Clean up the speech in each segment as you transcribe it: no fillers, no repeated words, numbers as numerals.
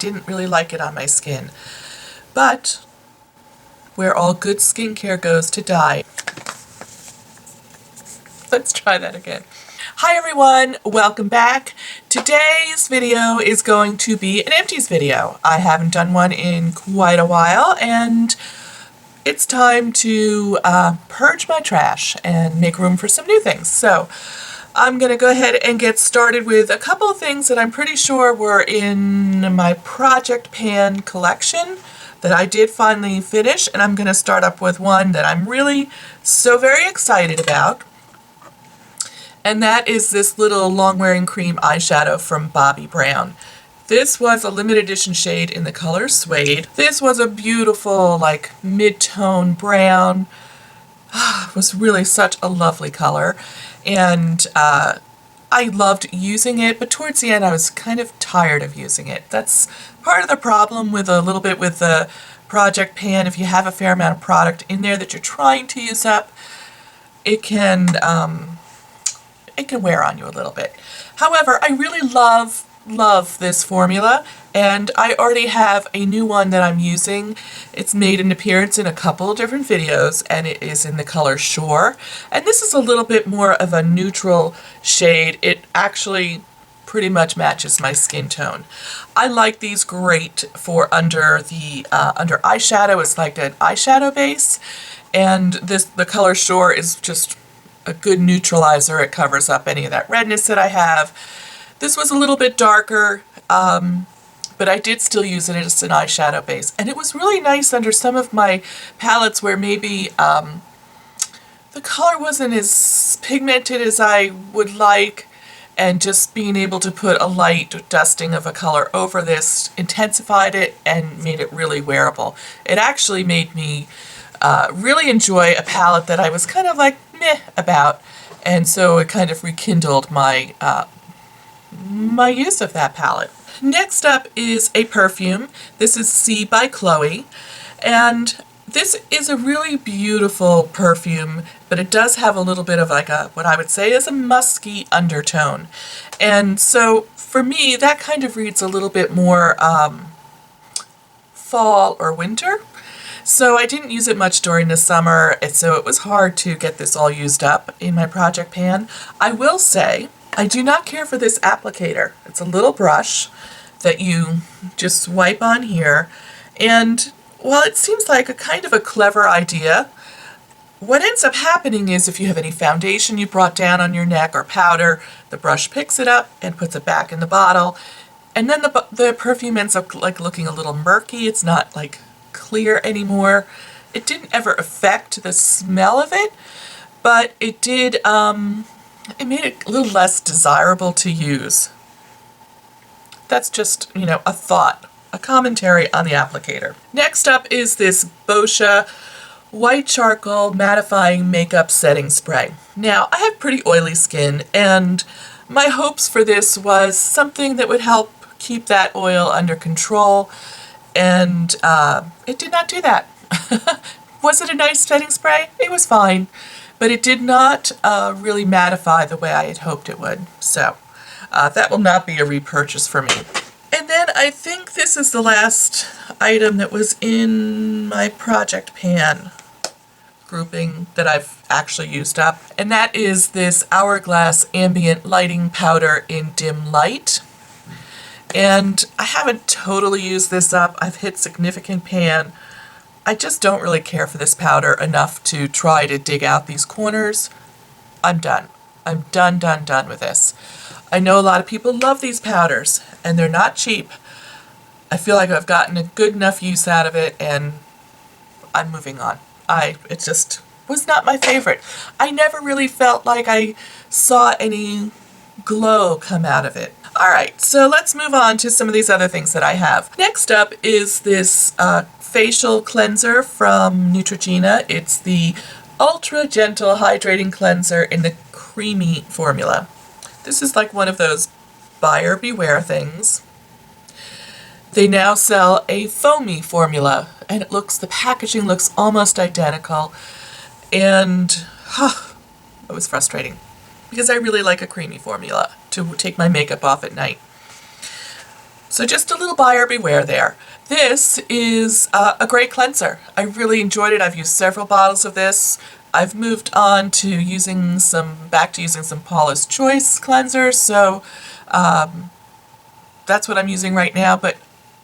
didn't really like it on my skin. But where all good skincare goes to die. Let's try that again. Hi everyone, welcome back. Today's video is going to be an empties video. I haven't done one in quite a while, and it's time to purge my trash and make room for some new things. So I'm going to go ahead and get started with a couple of things that I'm pretty sure were in my project pan collection that I did finally finish, and I'm going to start up with one that I'm really so very excited about. And that is this little long-wearing cream eyeshadow from Bobbi Brown. This was a limited edition shade in the color Suede. This was a beautiful, like, mid-tone brown. It was really such a lovely color. And I loved using it, but towards the end I was kind of tired of using it. That's part of the problem with a little bit with the project pan. If you have a fair amount of product in there that you're trying to use up, it can wear on you a little bit. However, I really love this formula, and I already have a new one that I'm using. It's made an appearance in a couple of different videos, and it is in the color Shore. And this is a little bit more of a neutral shade. It actually pretty much matches my skin tone. I like these great for under eyeshadow. It's like an eyeshadow base, and the color Shore is just a good neutralizer. It covers up any of that redness that I have. This was a little bit darker, but I did still use it as an eyeshadow base. And it was really nice under some of my palettes where maybe the color wasn't as pigmented as I would like, and just being able to put a light dusting of a color over this intensified it and made it really wearable. It actually made me really enjoy a palette that I was kind of like meh about, and so it kind of rekindled my my use of that palette. Next up is a perfume. This is C by Chloe, and this is a really beautiful perfume, but it does have a little bit of like what I would say is a musky undertone. And so for me, that kind of reads a little bit more fall or winter. So I didn't use it much during the summer, and so it was hard to get this all used up in my project pan. I will say, I do not care for this applicator. It's a little brush that you just swipe on here, and while it seems like a kind of a clever idea, what ends up happening is if you have any foundation you brought down on your neck or powder, the brush picks it up and puts it back in the bottle, and then the perfume ends up like looking a little murky. It's not like clear anymore. It didn't ever affect the smell of it, but it did, it made it a little less desirable to use. That's just, you know, a thought, a commentary on the applicator. Next up is this Boscia White Charcoal Mattifying Makeup Setting Spray. Now, I have pretty oily skin, and my hopes for this was something that would help keep that oil under control, and it did not do that. Was it a nice setting spray? It was fine, but it did not really mattify the way I had hoped it would. So that will not be a repurchase for me. And then I think this is the last item that was in my project pan grouping that I've actually used up, and that is this Hourglass Ambient Lighting Powder in Dim Light. And I haven't totally used this up. I've hit significant pan. I just don't really care for this powder enough to try to dig out these corners. I'm done. I'm done with this. I know a lot of people love these powders, and they're not cheap. I feel like I've gotten a good enough use out of it, and I'm moving on. It just was not my favorite. I never really felt like I saw any glow come out of it. Alright, so let's move on to some of these other things that I have. Next up is this facial cleanser from Neutrogena. It's the Ultra Gentle Hydrating Cleanser in the creamy formula. This is like one of those buyer beware things. They now sell a foamy formula, and the packaging looks almost identical, and it was frustrating because I really like a creamy formula to take my makeup off at night. So just a little buyer beware there. This is a great cleanser. I really enjoyed it. I've used several bottles of this. I've moved on to back to using some Paula's Choice cleansers, so that's what I'm using right now, but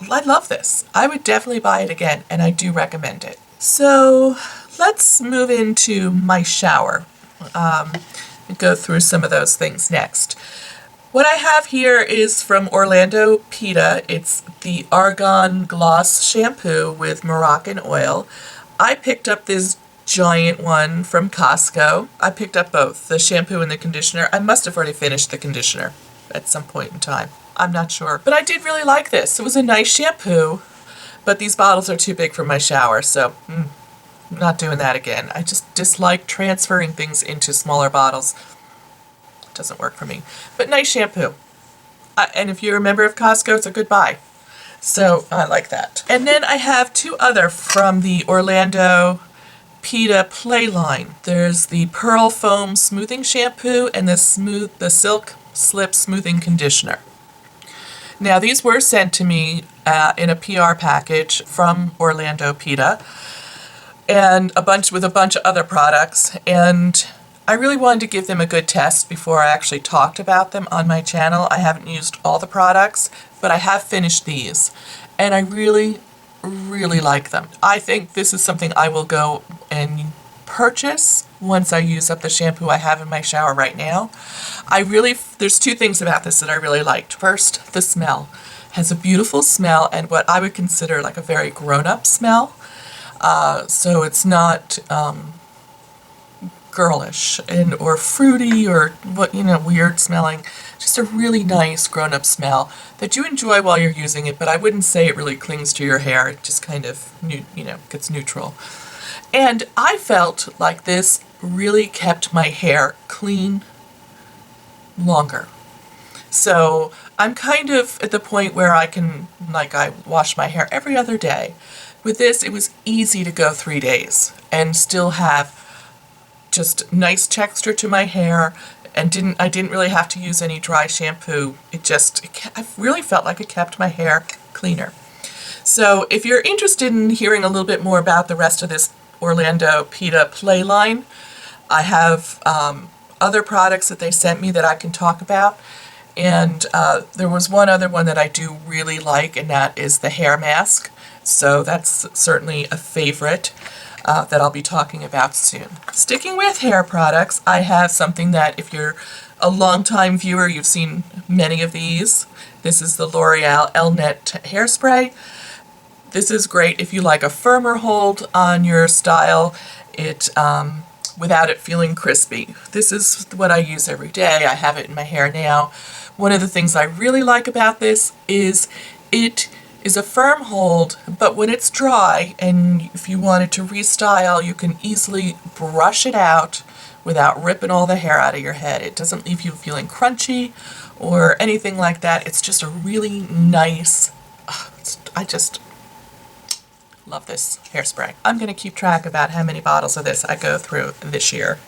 I love this. I would definitely buy it again, and I do recommend it. So let's move into my shower and go through some of those things next. What I have here is from Orlando Pita. It's the Argan Gloss Shampoo with Moroccan oil. I picked up this giant one from Costco. I picked up both, the shampoo and the conditioner. I must have already finished the conditioner at some point in time. I'm not sure. But I did really like this. It was a nice shampoo, but these bottles are too big for my shower, so I'm not doing that again. I just dislike transferring things into smaller bottles. It doesn't work for me. But nice shampoo. And if you're a member of Costco, it's a good buy. So I like that. And then I have two other from the Orlando Pita Play line. There's the Pearl Foam Smoothing Shampoo and the Silk Slip Smoothing Conditioner. Now these were sent to me in a PR package from Orlando Pita, and with a bunch of other products, and I really wanted to give them a good test before I actually talked about them on my channel. I haven't used all the products, but I have finished these, and I really like them. I think this is something I will go and purchase once I use up the shampoo I have in my shower right now. There's two things about this that I really liked. First, the smell. It has a beautiful smell and what I would consider like a very grown-up smell. So it's not girlish or fruity or weird smelling. Just a really nice grown-up smell that you enjoy while you're using it, but I wouldn't say it really clings to your hair. It just kind of gets neutral. And I felt like this really kept my hair clean longer. So I'm kind of at the point where I wash my hair every other day. With this, it was easy to go 3 days and still have just nice texture to my hair, and I didn't really have to use any dry shampoo. I really felt like it kept my hair cleaner. So if you're interested in hearing a little bit more about the rest of this Orlando Pita Play line, I have other products that they sent me that I can talk about. And there was one other one that I do really like, and that is the hair mask. So that's certainly a favorite that I'll be talking about soon. Sticking with hair products, I have something that if you're a longtime viewer, you've seen many of these. This is the L'Oreal Nett hairspray. This is great if you like a firmer hold on your style, without it feeling crispy. This is what I use every day. I have it in my hair now. One of the things I really like about this is it is a firm hold, but when it's dry and if you wanted to restyle, you can easily brush it out without ripping all the hair out of your head. It doesn't leave you feeling crunchy or anything like that. It's just a really nice, I just love this hairspray. I'm going to keep track about how many bottles of this I go through this year.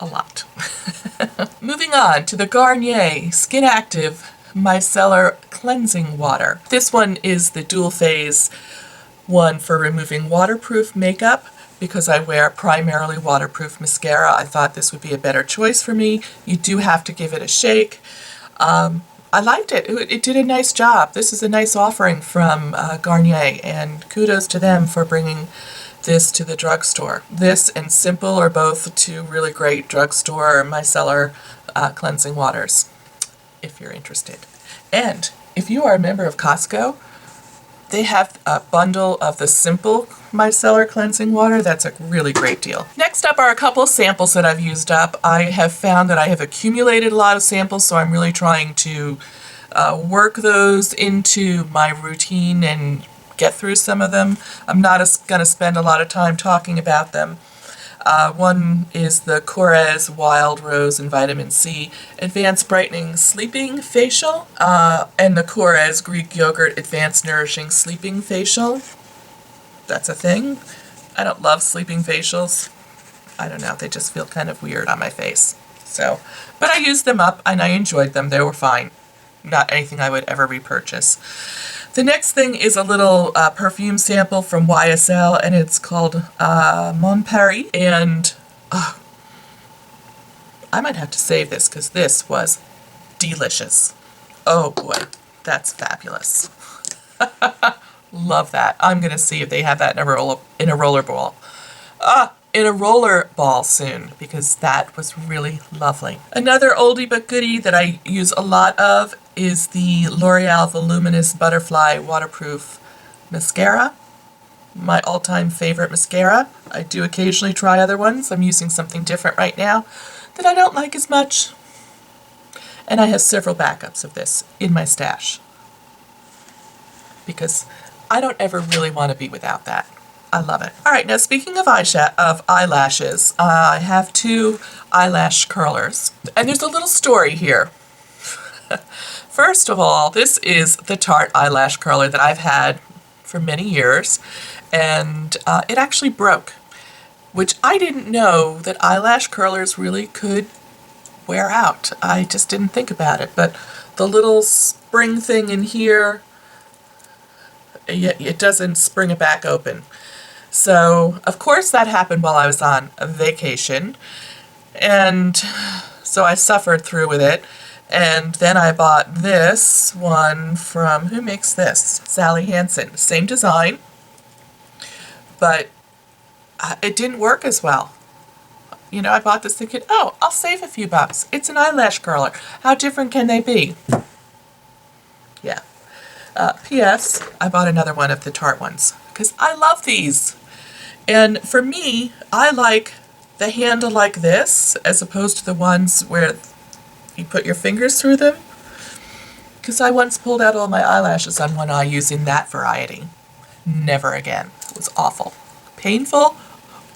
A lot. Moving on to the Garnier Skin Active Micellar Cleansing Water. This one is the dual phase one for removing waterproof makeup. Because I wear primarily waterproof mascara, I thought this would be a better choice for me. You do have to give it a shake. I liked it. It did a nice job. This is a nice offering from Garnier, and kudos to them for bringing this to the drugstore. This and Simple are both two really great drugstore micellar cleansing waters, if you're interested. And if you are a member of Costco, they have a bundle of the Simple micellar cleansing water. That's a really great deal. Next up are a couple of samples that I've used up. I have found that I have accumulated a lot of samples, so I'm really trying to work those into my routine and get through some of them. I'm not going to spend a lot of time talking about them. One is the Korres Wild Rose and Vitamin C Advanced Brightening Sleeping Facial, and the Korres Greek Yogurt Advanced Nourishing Sleeping Facial. That's a thing. I don't love sleeping facials. I don't know, they just feel kind of weird on my face. But I used them up and I enjoyed them. They were fine. not anything I would ever repurchase. The next thing is a little perfume sample from YSL, and it's called Mon Paris, and I might have to save this because this was delicious. Oh boy, that's fabulous. Love that. I'm going to see if they have that in a roller ball. In a roller ball soon, because that was really lovely. Another oldie but goodie that I use a lot of is the L'Oreal Voluminous Butterfly Waterproof Mascara. My all-time favorite mascara. I do occasionally try other ones. I'm using something different right now that I don't like as much. And I have several backups of this in my stash, because I don't ever really want to be without that. I love it. All right, now speaking of eyelashes, I have 2 eyelash curlers, and there's a little story here. First of all, this is the Tarte eyelash curler that I've had for many years, and it actually broke, which I didn't know that eyelash curlers really could wear out. I just didn't think about it, but the little spring thing in here, it doesn't spring it back open. So, of course, that happened while I was on a vacation, and so I suffered through with it. And then I bought this one from, who makes this? Sally Hansen. Same design, but it didn't work as well. You know, I bought this thinking, oh, I'll save a few bucks. It's an eyelash curler. How different can they be? Yeah. P.S. I bought another one of the Tarte ones because I love these. And for me, I like the handle like this as opposed to the ones where you put your fingers through them. Because I once pulled out all my eyelashes on one eye using that variety. Never again. It was awful. Painful,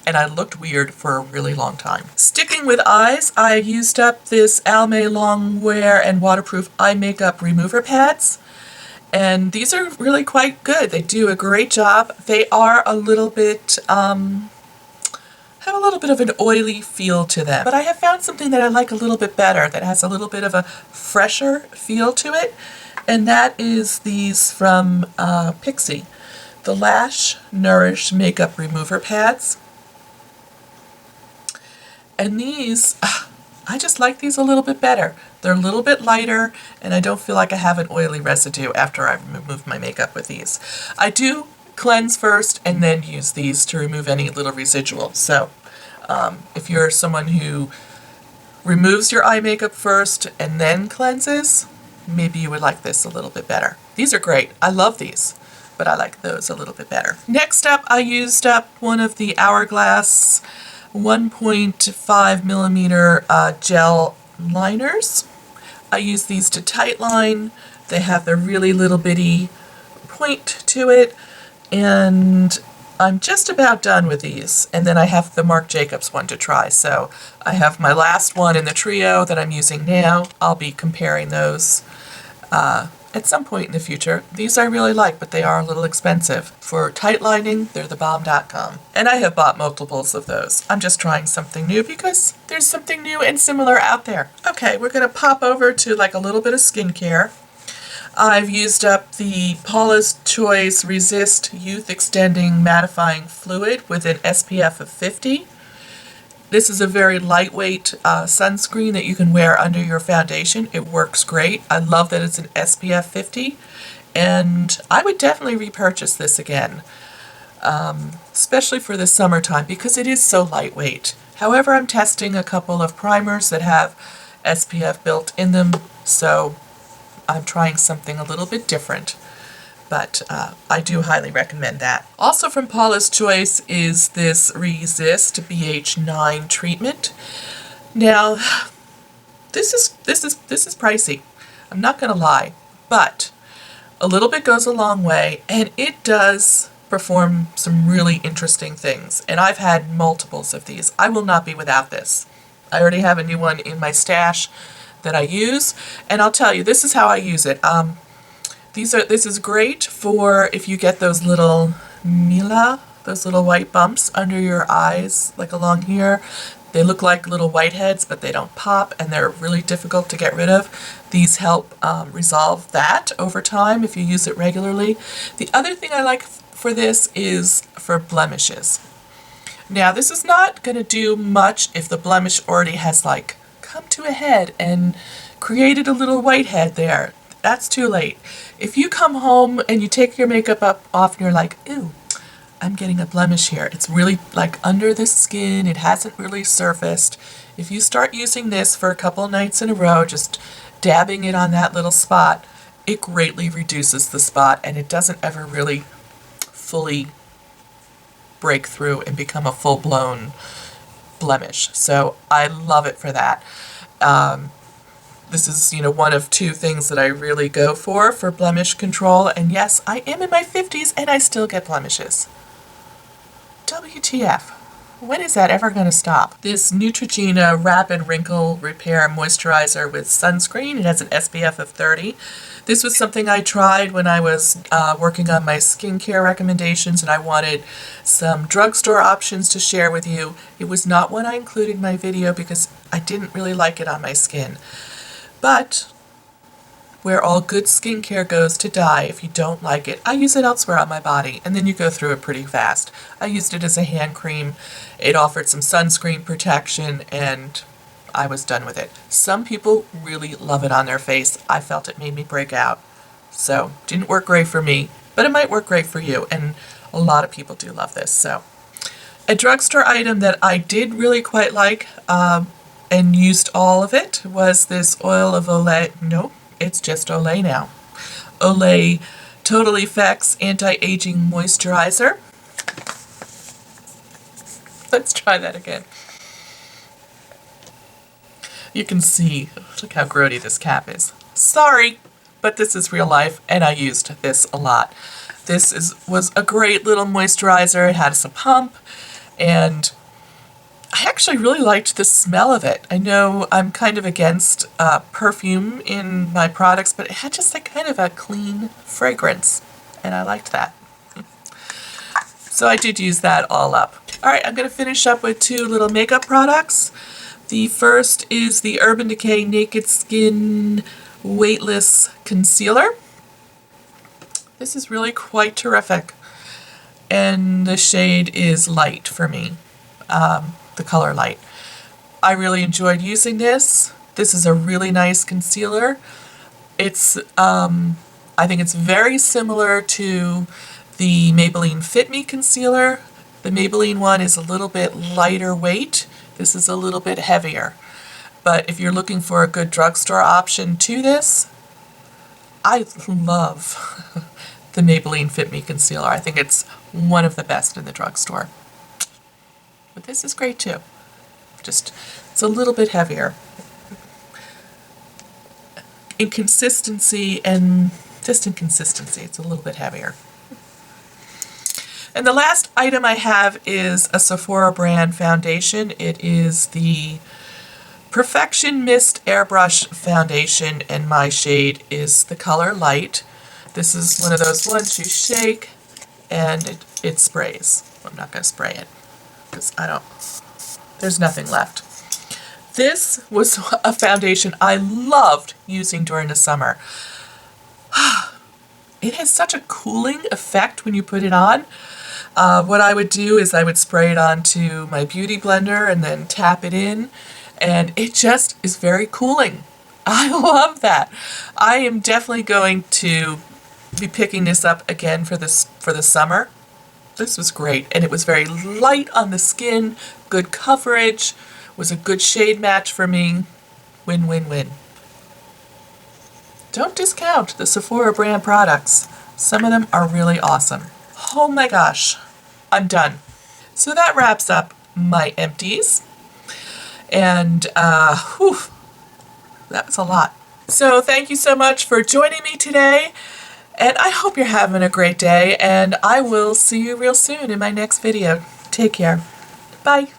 and I looked weird for a really long time. Sticking with eyes, I used up this Almay Long Wear and Waterproof Eye Makeup Remover Pads. And these are really quite good. They do a great job. They are a little bit, have a little bit of an oily feel to them. But I have found something that I like a little bit better, that has a little bit of a fresher feel to it. And that is these from Pixi, the Lash Nourish Makeup Remover Pads. And these, I just like these a little bit better. They're a little bit lighter, and I don't feel like I have an oily residue after I remove my makeup with these. I do cleanse first and then use these to remove any little residual. So if you're someone who removes your eye makeup first and then cleanses, maybe you would like this a little bit better. These are great. I love these, but I like those a little bit better. Next up, I used up one of the Hourglass 1.5 millimeter gel liners. I use these to tightline. They have the really little bitty point to it, and I'm just about done with these. And then I have the Marc Jacobs one to try. So I have my last one in the trio that I'm using now. I'll be comparing those at some point in the future. These I really like, but they are a little expensive. For tight lining, they're thebomb.com. And I have bought multiples of those. I'm just trying something new because there's something new and similar out there. Okay, we're going to pop over to like a little bit of skincare. I've used up the Paula's Choice Resist Youth Extending Mattifying Fluid with an SPF of 50. This is a very lightweight sunscreen that you can wear under your foundation. It works great. I love that it's an SPF 50, and I would definitely repurchase this again, especially for the summertime because it is so lightweight. However, I'm testing a couple of primers that have SPF built in them, so I'm trying something a little bit different. But I do highly recommend that. Also from Paula's Choice is this Resist BH9 treatment. Now, this is pricey. I'm not gonna lie, but a little bit goes a long way, and it does perform some really interesting things. And I've had multiples of these. I will not be without this. I already have a new one in my stash that I use, and I'll tell you, this is how I use it. This is great for if you get those little those little white bumps under your eyes, like along here. They look like little whiteheads, but they don't pop, and they're really difficult to get rid of. These help resolve that over time if you use it regularly. The other thing I like for this is for blemishes. Now, this is not going to do much if the blemish already has like come to a head and created a little whitehead there. That's too late. If you come home and you take your makeup off and you're like, ooh, I'm getting a blemish here. It's really like under the skin. It hasn't really surfaced. If you start using this for a couple nights in a row, just dabbing it on that little spot, it greatly reduces the spot, and it doesn't ever really fully break through and become a full-blown blemish. So I love it for that. This is, one of two things that I really go for blemish control. And yes, I am in my 50s and I still get blemishes. WTF. When is that ever going to stop? This Neutrogena Rapid Wrinkle Repair Moisturizer with Sunscreen. It has an SPF of 30. This was something I tried when I was working on my skincare recommendations, and I wanted some drugstore options to share with you. It was not one I included in my video because I didn't really like it on my skin. But where all good skincare goes to die if you don't like it, I use it elsewhere on my body, and then you go through it pretty fast. I used it as a hand cream. It offered some sunscreen protection, and I was done with it. Some people really love it on their face. I felt it made me break out. So, didn't work great for me, but it might work great for you, and a lot of people do love this. So, a drugstore item that I did really quite like, and used all of it, was this oil of Olay. Nope, it's just Olay now. Olay Total Effects Anti-Aging Moisturizer. Let's try that again. You can see, look how grody this cap is. Sorry, but this is real life, and I used this a lot. This was a great little moisturizer. It had some pump, and I actually really liked the smell of it. I know I'm kind of against perfume in my products, but it had just like kind of a clean fragrance, and I liked that. So I did use that all up. All right, I'm going to finish up with two little makeup products. The first is the Urban Decay Naked Skin Weightless Concealer. This is really quite terrific, and the shade is light for me. The color light. I really enjoyed using this. This is a really nice concealer. It's, I think it's very similar to the Maybelline Fit Me concealer. The Maybelline one is a little bit lighter weight. This is a little bit heavier. But if you're looking for a good drugstore option to this, I love the Maybelline Fit Me concealer. I think it's one of the best in the drugstore. But this is great too. Just, it's a little bit heavier in consistency, and just in consistency, it's a little bit heavier. And the last item I have is a Sephora brand foundation. It is the Perfection Mist Airbrush Foundation, and my shade is the color light. This is one of those ones you shake and it sprays. I'm not going to spray it because there's nothing left. This was a foundation I loved using during the summer. It has such a cooling effect when you put it on. What I would do is I would spray it onto my beauty blender and then tap it in, and it just is very cooling. I love that. I am definitely going to be picking this up again for the summer. This was great, and it was very light on the skin, good coverage, was a good shade match for me. Win, win, win. Don't discount the Sephora brand products. Some of them are really awesome. Oh my gosh, I'm done. So that wraps up my empties. And, that was a lot. So thank you so much for joining me today. And I hope you're having a great day. And I will see you real soon in my next video. Take care. Bye.